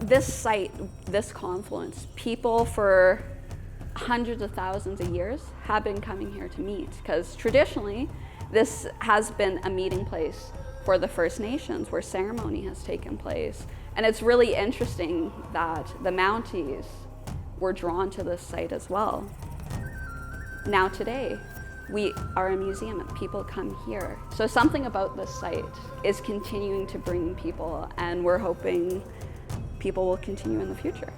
This site, this confluence, people for hundreds of thousands of years have been coming here to meet, because traditionally this has been a meeting place for the First Nations where ceremony has taken place. And it's really interesting that the Mounties were drawn to this site as well. Now today, we are a museum and people come here. So something about this site is continuing to bring people, and we're hoping people will continue in the future.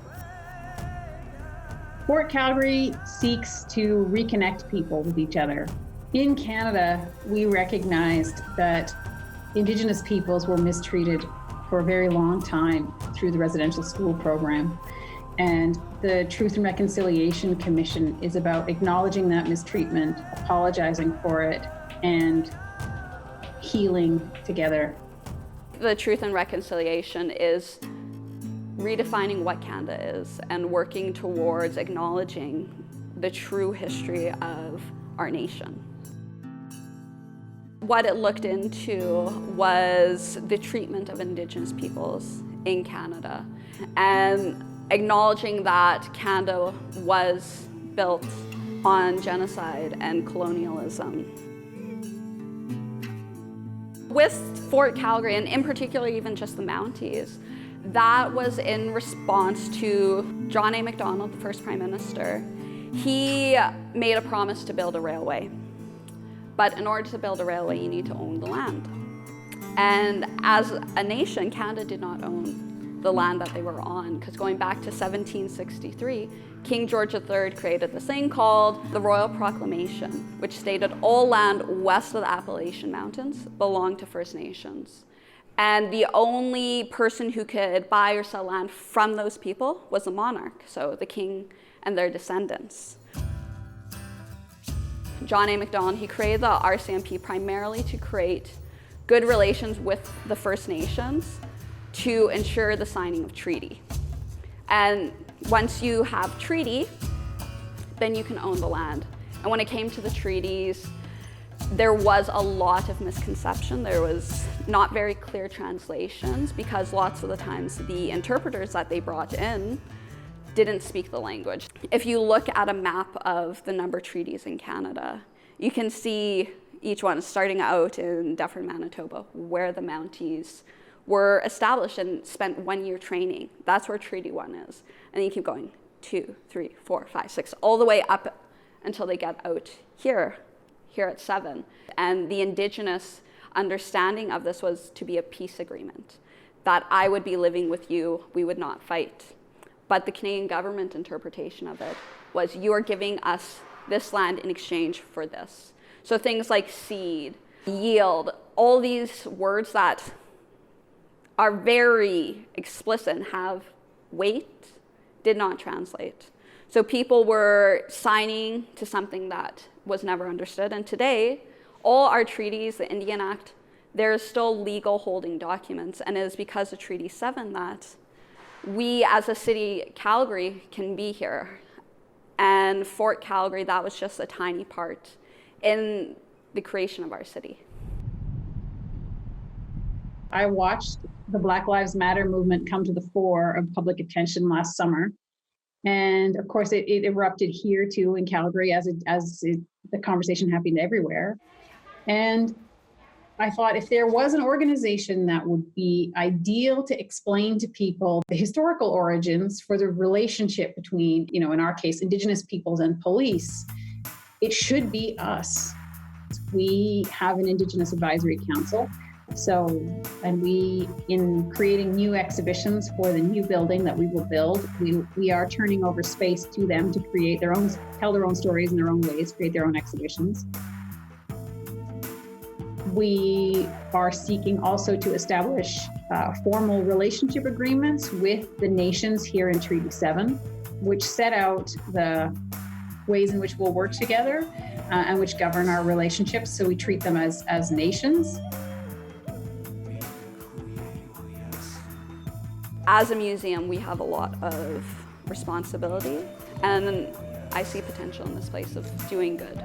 Fort Calgary seeks to reconnect people with each other. In Canada, we recognized that Indigenous peoples were mistreated for a very long time through the residential school program. And the Truth and Reconciliation Commission is about acknowledging that mistreatment, apologizing for it, and healing together. The Truth and Reconciliation is redefining what Canada is and working towards acknowledging the true history of our nation. What it looked into was the treatment of Indigenous peoples in Canada, and acknowledging that Canada was built on genocide and colonialism. With Fort Calgary, and in particular even just the Mounties, that was in response to John A. Macdonald, the first Prime Minister. He made a promise to build a railway. But in order to build a railway, you need to own the land. And as a nation, Canada did not own the land that they were on, because going back to 1763, King George III created this thing called the Royal Proclamation, which stated all land west of the Appalachian Mountains belonged to First Nations. And the only person who could buy or sell land from those people was the monarch, so the king and their descendants. John A. Macdonald, he created the RCMP primarily to create good relations with the First Nations to ensure the signing of treaty. And once you have treaty, then you can own the land. And when it came to the treaties, there was a lot of misconception. There was not very clear translations, because lots of the times the interpreters that they brought in didn't speak the language. If you look at a map of the number of treaties in Canada, you can see each one starting out in Dufferin, Manitoba, where the Mounties were established and spent 1 year training. That's where Treaty 1 is. And then you keep going 2, 3, 4, 5, 6, all the way up until they get out here at 7. And the Indigenous understanding of this was to be a peace agreement, that I would be living with you, we would not fight. But the Canadian government interpretation of it was, you are giving us this land in exchange for this. So things like cede, yield, all these words that are very explicit and have weight, did not translate. So people were signing to something that was never understood. And today, all our treaties, the Indian Act, there's still legal holding documents. And it is because of Treaty 7 that we as a city, Calgary, can be here. And Fort Calgary, that was just a tiny part in the creation of our city. I watched the Black Lives Matter movement come to the fore of public attention last summer. And of course, it erupted here too in Calgary, the conversation happened everywhere. And I thought, if there was an organization that would be ideal to explain to people the historical origins for the relationship between, in our case, Indigenous peoples and police, it should be us. We have an Indigenous Advisory Council. And we, in creating new exhibitions for the new building that we will build, we are turning over space to them to create their own, tell their own stories in their own ways, create their own exhibitions. We are seeking also to establish formal relationship agreements with the nations here in Treaty 7, which set out the ways in which we'll work together and which govern our relationships, so we treat them as nations. As a museum, we have a lot of responsibility, and I see potential in this place of doing good.